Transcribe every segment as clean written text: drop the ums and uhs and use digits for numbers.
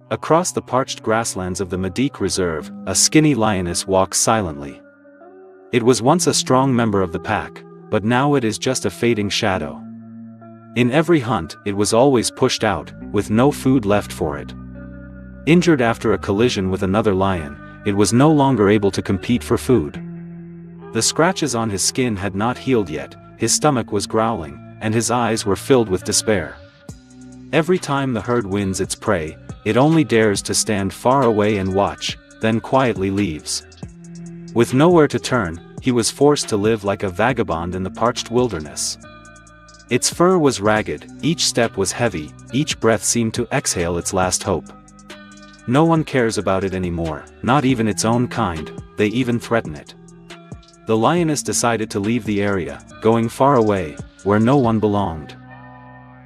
Across the parched grasslands of the Medik Reserve, a skinny lioness walks silently. It was once a strong member of the pack, but now it is just a fading shadow. In every hunt, it was always pushed out, with no food left for it. Injured after a collision with another lion, it was no longer able to compete for food. The scratches on his skin had not healed yet, his stomach was growling, and his eyes were filled with despair. Every time the herd wins its prey, it only dares to stand far away and watch, then quietly leaves. With nowhere to turn, he was forced to live like a vagabond in the parched wilderness. Its fur was ragged, each step was heavy, each breath seemed to exhale its last hope. No one cares about it anymore, not even its own kind, they even threaten it. The lioness decided to leave the area, going far away, where no one belonged.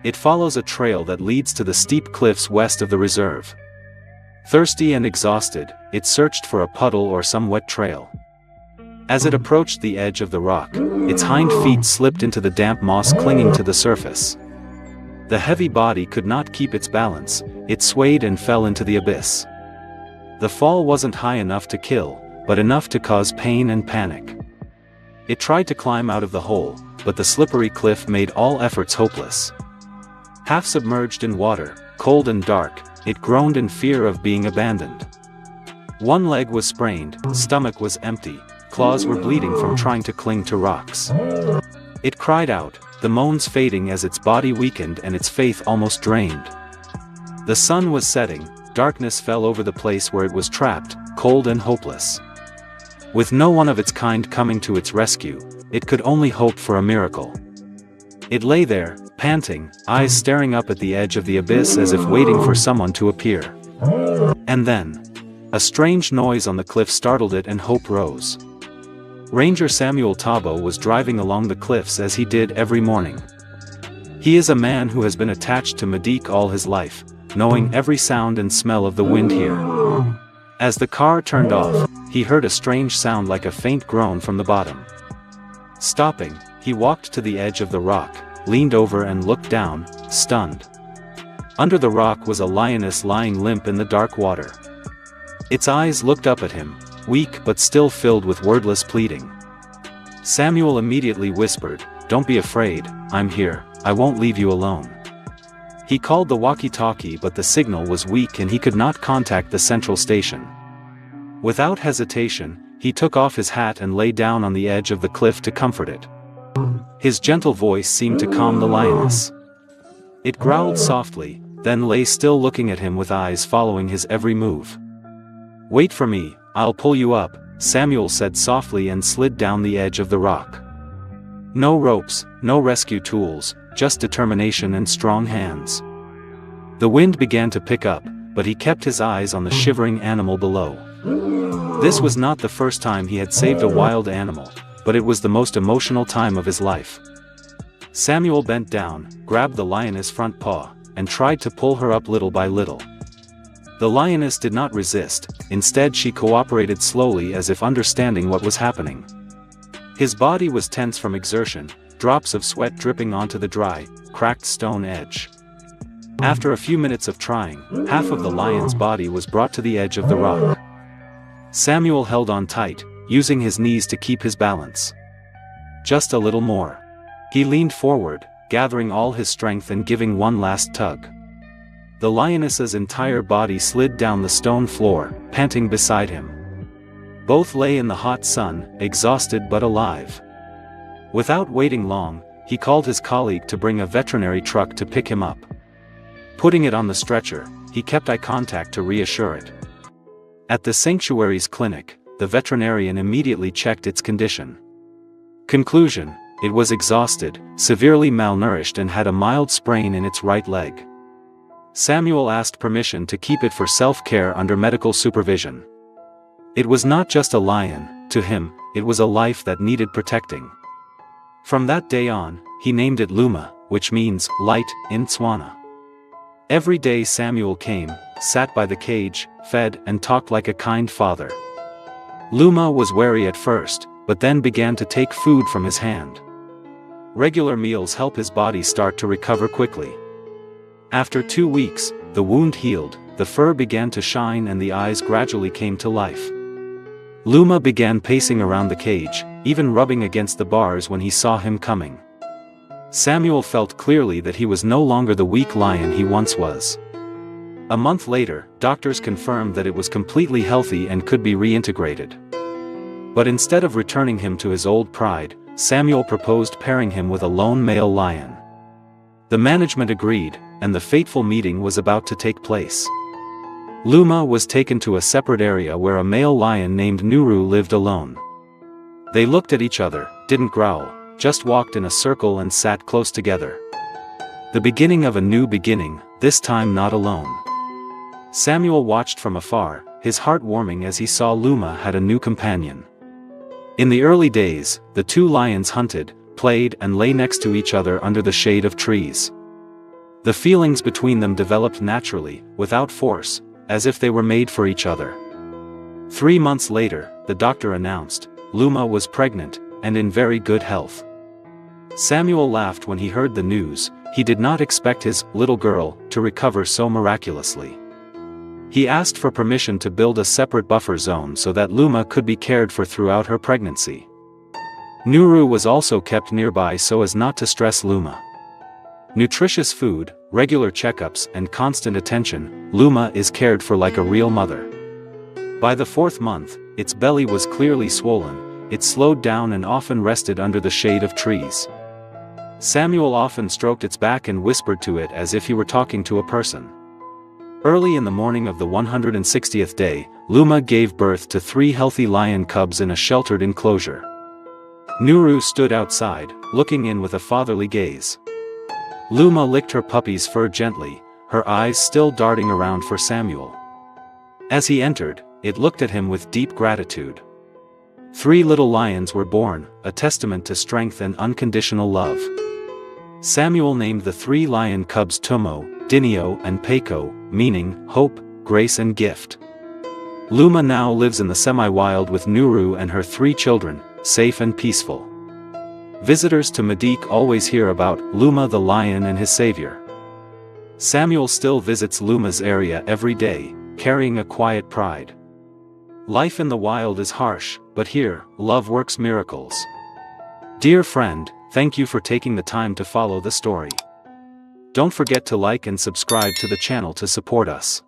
It follows a trail that leads to the steep cliffs west of the reserve. Thirsty and exhausted, it searched for a puddle or some wet trail. As it approached the edge of the rock, its hind feet slipped into the damp moss clinging to the surface. The heavy body could not keep its balance, it swayed and fell into the abyss. The fall wasn't high enough to kill, but enough to cause pain and panic. It tried to climb out of the hole, but the slippery cliff made all efforts hopeless. Half submerged in water, cold and dark, it groaned in fear of being abandoned. One leg was sprained, stomach was empty, claws were bleeding from trying to cling to rocks. It cried out, the moans fading as its body weakened and its faith almost drained. The sun was setting, darkness fell over the place where it was trapped, cold and hopeless. With no one of its kind coming to its rescue, it could only hope for a miracle. It lay there, panting, eyes staring up at the edge of the abyss as if waiting for someone to appear. And then, a strange noise on the cliff startled it and hope rose. Ranger Samuel Tabo was driving along the cliffs as he did every morning. He is a man who has been attached to Medik all his life, knowing every sound and smell of the wind here. As the car turned off, he heard a strange sound like a faint groan from the bottom. Stopping, he walked to the edge of the rock, leaned over and looked down, stunned. Under the rock was a lioness lying limp in the dark water. Its eyes looked up at him, weak but still filled with wordless pleading. Samuel immediately whispered, "Don't be afraid, I'm here, I won't leave you alone." He called the walkie-talkie but the signal was weak and he could not contact the central station. Without hesitation, he took off his hat and lay down on the edge of the cliff to comfort it. His gentle voice seemed to calm the lioness. It growled softly, then lay still looking at him with eyes following his every move. "Wait for me, I'll pull you up," Samuel said softly and slid down the edge of the rock. No ropes, no rescue tools, just determination and strong hands. The wind began to pick up, but he kept his eyes on the shivering animal below. This was not the first time he had saved a wild animal, but it was the most emotional time of his life. Samuel bent down, grabbed the lioness' front paw, and tried to pull her up little by little. The lioness did not resist, instead she cooperated slowly as if understanding what was happening. His body was tense from exertion, drops of sweat dripping onto the dry, cracked stone edge. After a few minutes of trying, half of the lion's body was brought to the edge of the rock. Samuel held on tight, using his knees to keep his balance. Just a little more. He leaned forward, gathering all his strength and giving one last tug. The lioness's entire body slid down the stone floor, panting beside him. Both lay in the hot sun, exhausted but alive. Without waiting long, he called his colleague to bring a veterinary truck to pick him up. Putting it on the stretcher, he kept eye contact to reassure it. At the sanctuary's clinic, the veterinarian immediately checked its condition. Conclusion: it was exhausted, severely malnourished and had a mild sprain in its right leg. Samuel asked permission to keep it for self-care under medical supervision. It was not just a lion, to him, it was a life that needed protecting. From that day on, he named it Luma, which means light in Tswana. Every day Samuel came, sat by the cage, fed and talked like a kind father. Luma was wary at first, but then began to take food from his hand. Regular meals help his body start to recover quickly. After 2 weeks, the wound healed, the fur began to shine and the eyes gradually came to life. Luma began pacing around the cage, even rubbing against the bars when he saw him coming. Samuel felt clearly that he was no longer the weak lion he once was. A month later, doctors confirmed that it was completely healthy and could be reintegrated. But instead of returning him to his old pride, Samuel proposed pairing him with a lone male lion. The management agreed, and the fateful meeting was about to take place. Luma was taken to a separate area where a male lion named Nuru lived alone. They looked at each other, didn't growl, just walked in a circle and sat close together. The beginning of a new beginning, this time not alone. Samuel watched from afar, his heart warming as he saw Luma had a new companion. In the early days, the two lions hunted, played and lay next to each other under the shade of trees. The feelings between them developed naturally, without force, as if they were made for each other. 3 months later, the doctor announced, Luma was pregnant, and in very good health. Samuel laughed when he heard the news. He did not expect his little girl to recover so miraculously. He asked for permission to build a separate buffer zone so that Luma could be cared for throughout her pregnancy. Nuru was also kept nearby so as not to stress Luma. Nutritious food, regular checkups and constant attention, Luma is cared for like a real mother. By the 4th month, its belly was clearly swollen, it slowed down and often rested under the shade of trees. Samuel often stroked its back and whispered to it as if he were talking to a person. Early in the morning of the 160th day, Luma gave birth to 3 healthy lion cubs in a sheltered enclosure. Nuru stood outside, looking in with a fatherly gaze. Luma licked her puppy's fur gently, her eyes still darting around for Samuel. As he entered, it looked at him with deep gratitude. 3 little lions were born, a testament to strength and unconditional love. Samuel named the 3 lion cubs Tumo, Dinio and Peiko, meaning hope, grace and gift. Luma now lives in the semi-wild with Nuru and her 3 children, safe and peaceful. Visitors to Medique always hear about Luma the lion and his savior. Samuel still visits Luma's area every day, carrying a quiet pride. Life in the wild is harsh, but here, love works miracles. Dear friend, thank you for taking the time to follow the story. Don't forget to like and subscribe to the channel to support us.